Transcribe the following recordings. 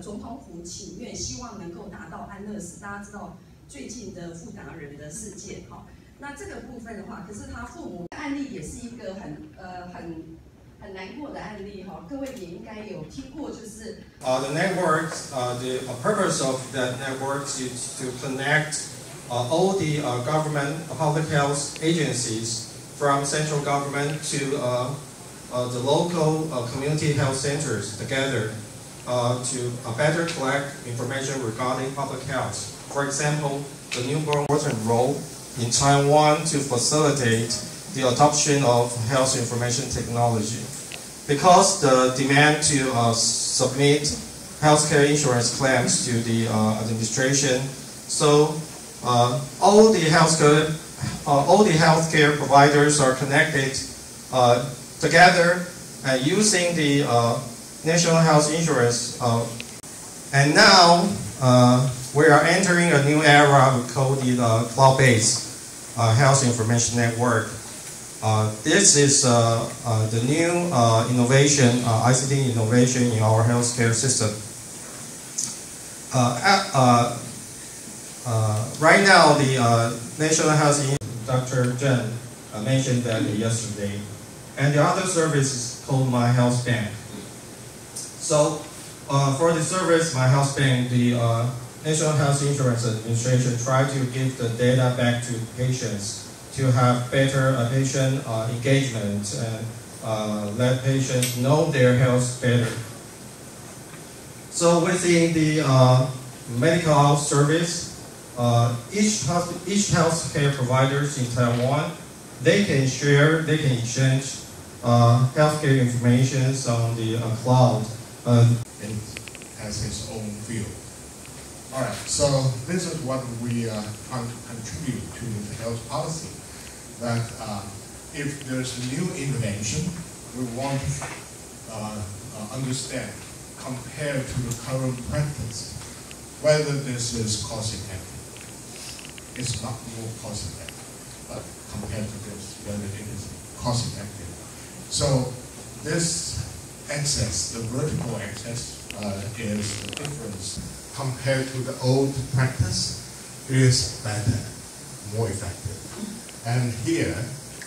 总统府请愿，希望能够达到安乐死。大家知道最近的傅达人的事件，哈，那这个部分的话，可是他父母案例也是一个很难过的案例，哈，各位也应该有听过，就是。The network, the purpose of that network is to connect all the government public health agencies from central government to the local community health centers together to better collect information regarding public health. For example, the newborn important role in Taiwan to facilitate the adoption of health information technology. Because the demand to submit healthcare insurance claims to the administration, so all the healthcare providers are connected together using the national health insurance. And now we are entering a new era we call the cloud-based health information network. This is the new innovation, ICT innovation in our healthcare system. Right now, the National Health Institute, Dr. Zhen mentioned that yesterday, and the other service is called My Health Bank. So, for the service, My Health Bank, the National Health Insurance Administration tried to give the data back to patients to have better patient engagement and let patients know their health better. So within the medical service, each healthcare providers in Taiwan, they can exchange healthcare information on the cloud. And has its own field. All right, so this is what we trying to contribute to the health policy. That if there's a new intervention, we want to understand, compared to the current practice, whether this is cost-effective. It's not more cost-effective, but compared to this, whether it is cost-effective. So this access, the vertical access, is the difference compared to the old practice. It is better, more effective. And here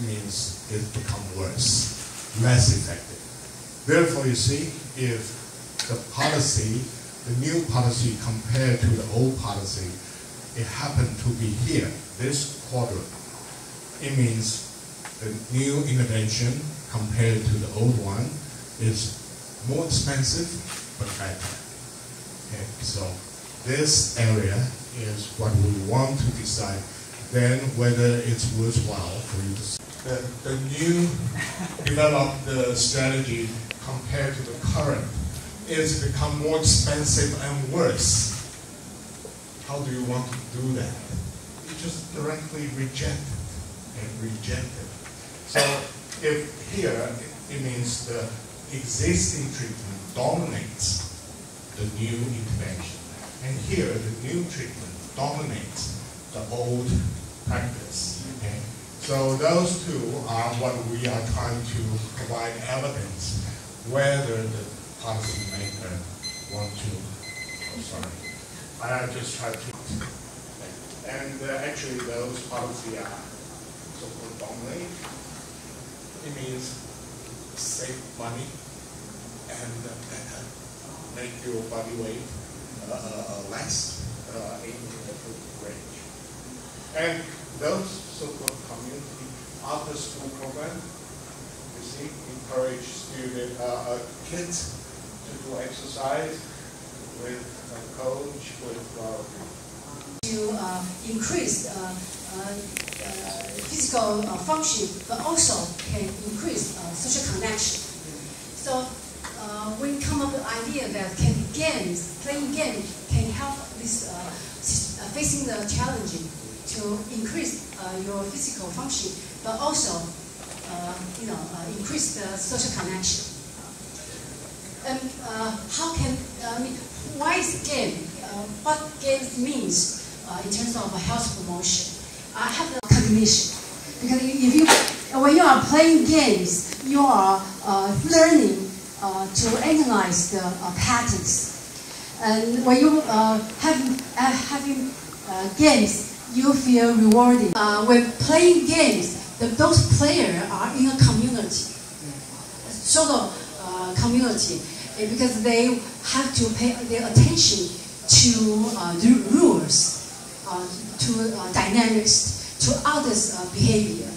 means it becomes worse, less effective. Therefore, you see, if the policy, the new policy compared to the old policy, it happened to be here, this quadrant, it means the new intervention compared to the old one is more expensive but better. Okay, so this area is what we want to decide. Then whether it's worthwhile for you to see. The new developed strategy compared to the current is become more expensive and worse. How do you want to do that? You just directly reject it. So if here it means the existing treatment dominates the new intervention, and here the new treatment dominates the old practice. Okay? So those two are what we are trying to provide evidence whether the policymaker want to. Oh, sorry, I just tried to. And actually, those policies are so-called dominate. It means save money and make your body weight less in the range. And those so-called community after-school program, you see, encourage kids to do exercise with a coach, with to increase physical function, but also can increase social connection. So we come up with the idea that playing games can help this facing the challenge to increase your physical function, but also increase the social connection. And why is game? What games means in terms of health promotion? I have the cognition, because when you are playing games, you are learning to analyze the patterns. And when you having games, you feel rewarding. When playing games, those players are in a community, sort of community, because they have to pay their attention to the rules, to dynamics, to others' behavior.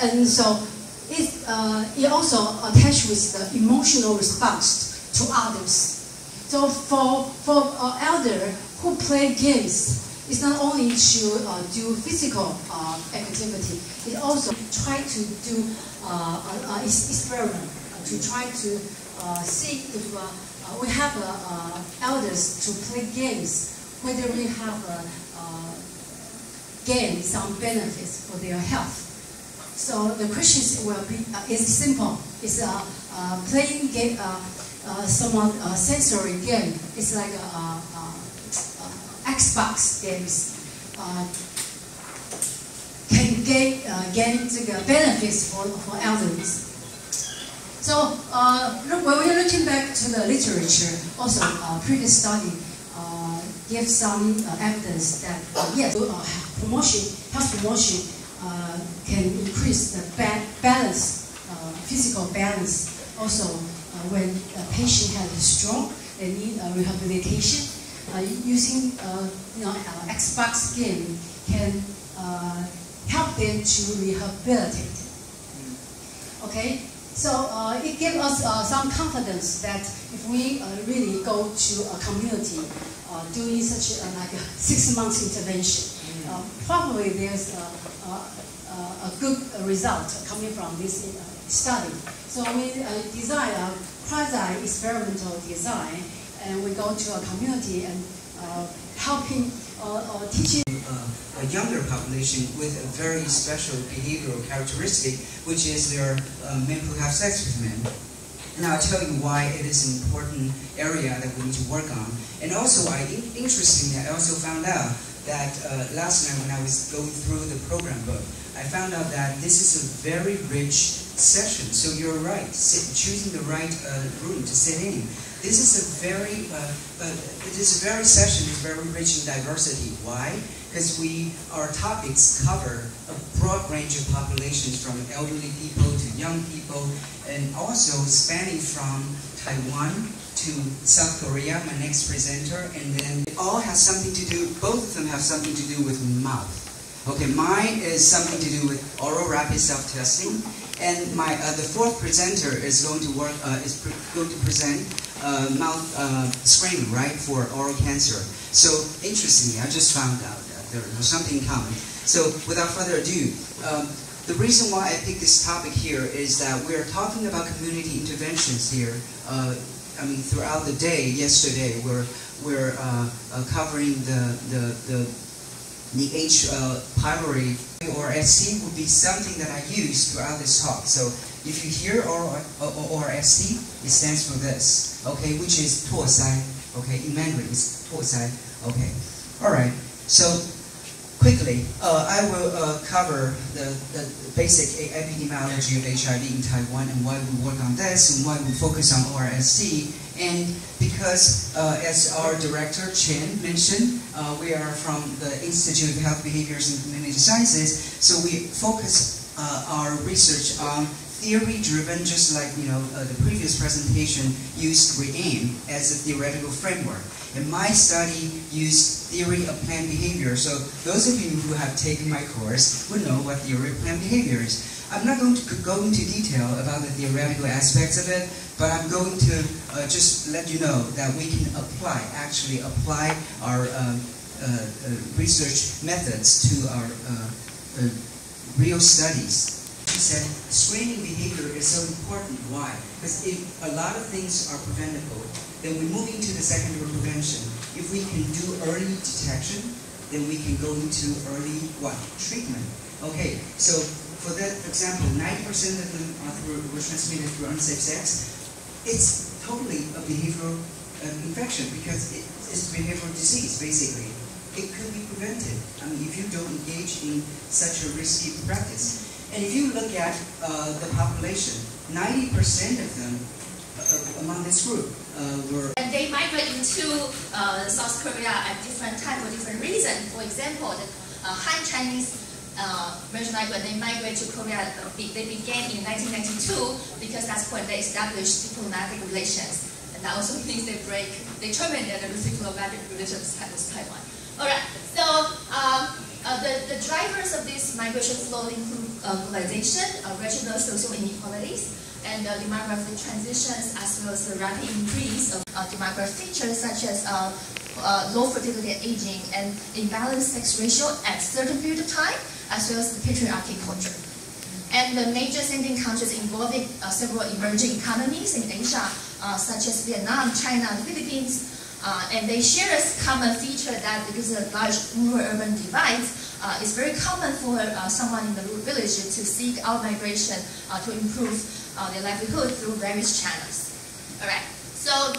And so it also attached with the emotional response to others. So for elder who play games, it's not only to do physical activity, it also try to do experiment, to try to see if we have elders to play games, whether we have gain some benefits for their health. So the questions will be is simple. It's playing game, some sensory game. It's like Xbox games. Can gain the benefits for elderly. So when we're looking back to the literature, also previous study gives some evidence that yes, health promotion can increase the balance, physical balance. Also, when a patient has a stroke, they need rehabilitation. Using Xbox game can help them to rehabilitate. Okay, so it gives us some confidence that if we really go to a community doing such like a 6 months intervention, probably there's a good result coming from this study. So we design a quasi-experimental design, and we go to a community and helping teaching a younger population with a very special behavioral characteristic, which is their mental health sex with men. And I'll tell you why it is an important area that we need to work on. And also, interestingly, I also found out that last night when I was going through the program book, I found out that this is a very rich session. So you're right, choosing the right room to sit in. This is a very session is very rich in diversity. Why? Because our topics cover a broad range of populations, from elderly people to young people, and also spanning from Taiwan to South Korea, my next presenter, and then it all has something to do, both of them have something to do with mouth. Okay, mine is something to do with oral rapid self-testing, and the fourth presenter is going to present mouth screening, right, for oral cancer. So interestingly, I just found out that there's something in common. So without further ado, the reason why I picked this topic here is that we're talking about community interventions here. I mean, throughout the day, yesterday, we're covering the H. pylori, or ST, would be something that I use throughout this talk. So if you hear or ST, it stands for this, okay, which is 唾塞, okay, in Mandarin it's 唾塞, okay. All right, so quickly, I will cover the basic epidemiology of HIV in Taiwan and why we work on this and why we focus on ORST. And because, as our director Chen mentioned, we are from the Institute of Health Behaviors and Community Sciences, so we focus our research on theory-driven, just like the previous presentation used REAIM as a theoretical framework. And my study used theory of planned behavior. So those of you who have taken my course would know what theory of planned behavior is. I'm not going to go into detail about the theoretical aspects of it, but I'm going to just let you know that we can actually apply our research methods to our real studies. She said screening behavior is so important. Why? Because if a lot of things are preventable, then we're moving to the secondary prevention. If we can do early detection, then we can go into early treatment. Okay, so for that example, 90% of them were transmitted through unsafe sex. It's totally a behavioral infection because it's behavioral disease, basically. It could be prevented. I mean, if you don't engage in such a risky practice. And if you look at the population, 90% of them among this group were. And they migrate into South Korea at different time for different reasons. For example, the Han Chinese merchant migrant, they migrate to Korea. They began in 1992 because that's when they established diplomatic relations. And that also means they terminate the diplomatic relations with Taiwan. All right. So the drivers of this migration flow include globalization, regional social inequalities, and demographic transitions, as well as the rapid increase of demographic features such as low fertility and aging and imbalanced sex ratio at certain period of time, as well as the patriarchy culture. And the major sending countries involving several emerging economies in Asia, such as Vietnam, China, and the Philippines, and they share a common feature that because of the large rural-urban divides, it's very common for someone in the rural village to seek out migration to improve their livelihood through various channels. All right. So,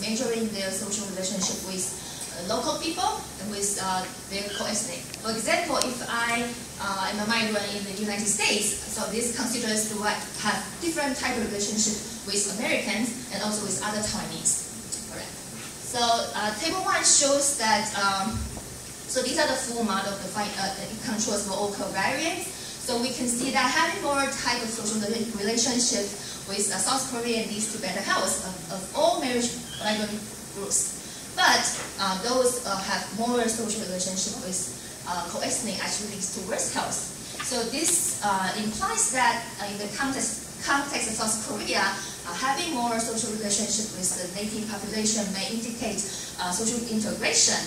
measuring their social relationship with local people and with their co-ethnic. For example, if I am a migrant in the United States, so this considers to have different type of relationship with Americans and also with other Taiwanese. All right. So, table 1 shows that. So these are the full model of it controls for all covariates. So we can see that having more type of social relationship with South Korea leads to better health of all marriage migrant groups. But those have more social relationship with co-ethnic actually leads to worse health. So this implies that in the context of South Korea, having more social relationship with the native population may indicate social integration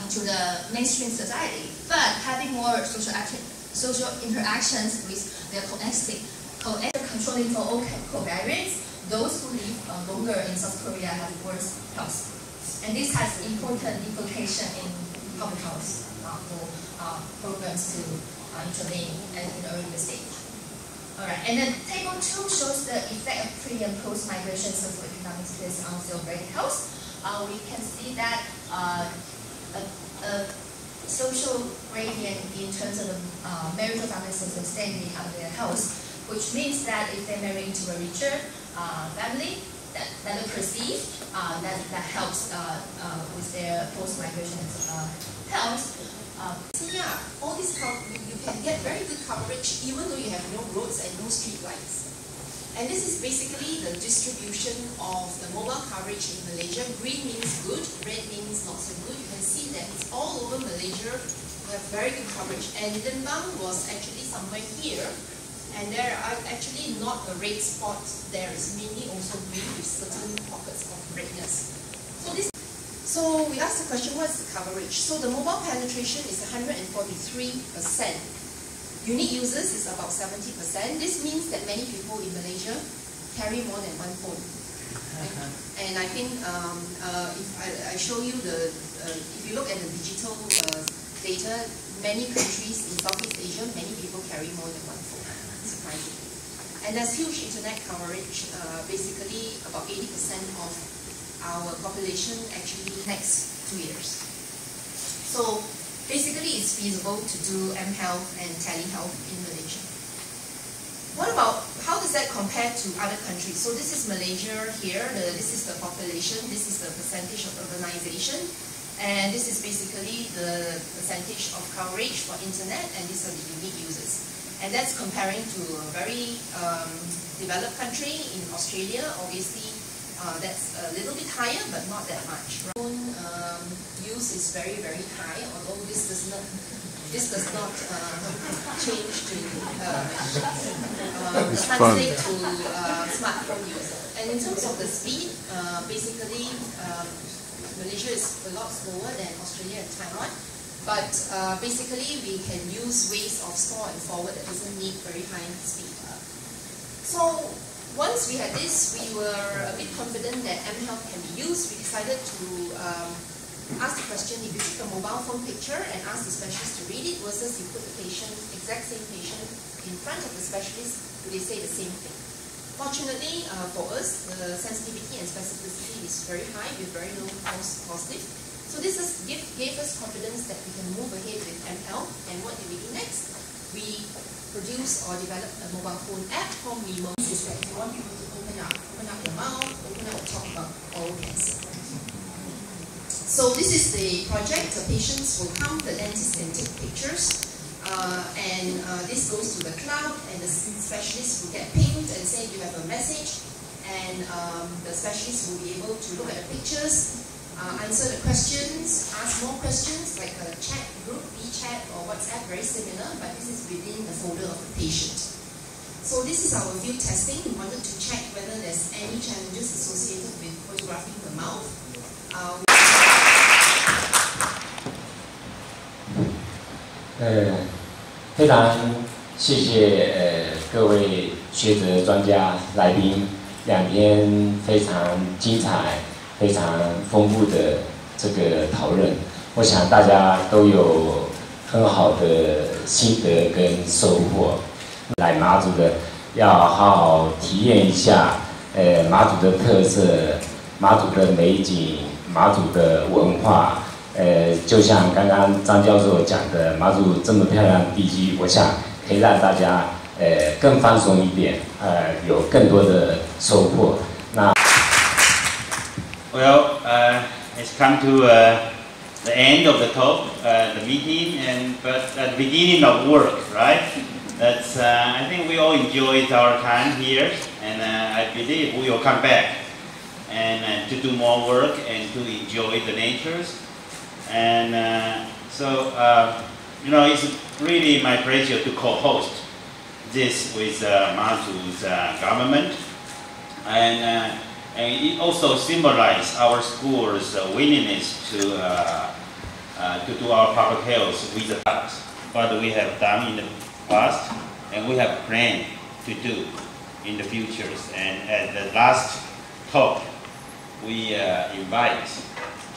into the mainstream society, but having more social interactions with their co-ethnic controlling for all covariates, those who live longer in South Korea have worse health. And this has important implication in public health for programs to intervene in the early stage. All right, and then table 2 shows the effect of pre- and post-migration socioeconomic status on cell-brain health. We can see that a social gradient in terms of the marital family social standing of their health, which means that if they marry into a richer family, that are perceived, that helps with their post-migration health. Yeah, all this you can get very good coverage even though you have no roads and no street lights. And this is basically the distribution of the mobile coverage in Malaysia. Green means good, red means not so good. You can see that it's all over Malaysia. We have very good coverage. And Limbang was actually somewhere here. And there are actually not a red spot. There is mainly also green with certain pockets of redness. So we asked the question, what is the coverage? So the mobile penetration is 143%. Unique users is about 70%. This means that many people in Malaysia carry more than one phone. And I think if I show you if you look at the digital data, many countries in Southeast Asia, many people carry more than one phone, surprisingly. And there's huge internet coverage. Basically, about 80% of our population actually next 2 years. So basically, it's feasible to do mHealth and telehealth in Malaysia. What about, how does that compare to other countries? So this is Malaysia here, this is the population, this is the percentage of urbanization, and this is basically the percentage of coverage for internet, and these are the unique users. And that's comparing to a very developed country in Australia. Obviously, that's a little bit higher, but not that much. Use is very, very high, although this does not change to translate to smartphone use. And in terms of the speed, basically Malaysia is a lot slower than Australia and Taiwan. But basically we can use ways of store and forward that doesn't need very high speed. So once we had this, we were a bit confident that mHealth can be used. We decided to ask the question, if you take a mobile phone picture and ask the specialist to read it versus you put the patient, exact same patient, in front of the specialist, do they say the same thing? Fortunately for us, the sensitivity and specificity is very high with very low false positive. So this gave us confidence that we can move ahead with mHealth. And what did we do next? We produce or develop a mobile phone app called Mimo. Is that you want people to open up your mouth, open up and talk about oral cancer. So this is the project. The patients will come, the dentist can take pictures, and this goes to the cloud, and the specialist will get pinged and say you have a message, and the specialist will be able to look at the pictures, answer the questions, ask more questions, like a chat group, WeChat or WhatsApp, very similar, but this is within the folder of the patient. So this is our field testing. We wanted to check whether there's any challenges associated with photographing the mouth. 非常谢谢各位学者、专家、来宾，2天非常精彩、非常丰富的这个讨论，我想大家都有很好的心得跟收获。来马祖的要好好体验一下，马祖的特色、马祖的美景、马祖的文化。就像刚刚张教授讲的，马祖这么漂亮的地区，我想可以让大家更放松一点，有更多的收获。那 Well, it's come to the end of the talk, the meeting, but at the beginning of work, right? That's I think we all enjoyed our time here, and I believe we will come back and to do more work and to enjoy the natures. And you know, it's really my pleasure to co-host this with Mazu's government, and it also symbolizes our school's willingness to do our public health with the past, what we have done in the past, and we have planned to do in the futures. And at the last talk, we invite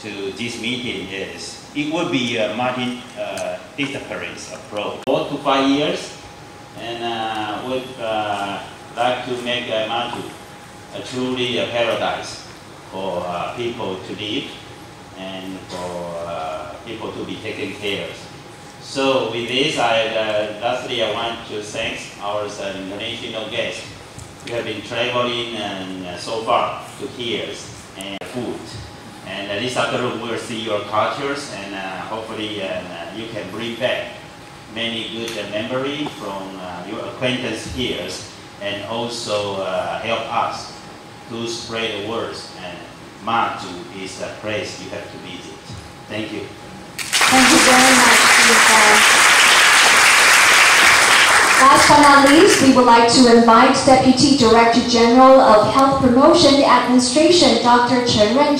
to this meeting is it would be a multidisciplinary approach. 4 to 5 years, and would like to make Mazu truly a paradise for people to live and for people to be taken care of. So with this, lastly I want to thank our international guests. We have been traveling and so far to here and food. And this afternoon we'll see your cultures, and hopefully you can bring back many good memories from your acquaintance here, and also help us to spread the words. And Mazu is a place you have to visit. Thank you. Thank you very much, Last but not least, we would like to invite Deputy Director General of Health Promotion Administration, Dr. Chen Ren.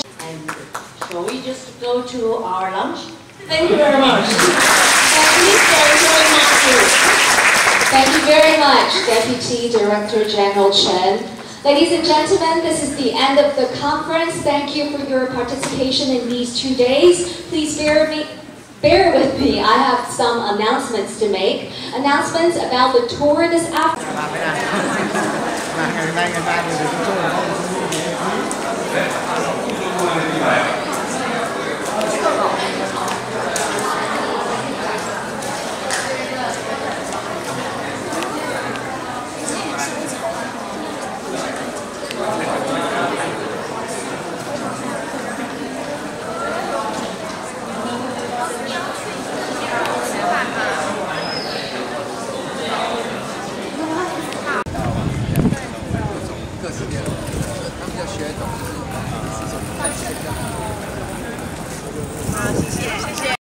Shall we just go to our lunch? Thank you very much. Thank you very much, Deputy Director General Chen. Ladies and gentlemen, this is the end of the conference. Thank you for your participation in these 2 days. Please bear with me. I have some announcements to make. Announcements about the tour this afternoon.各式各样的，他们叫血统，就是什么？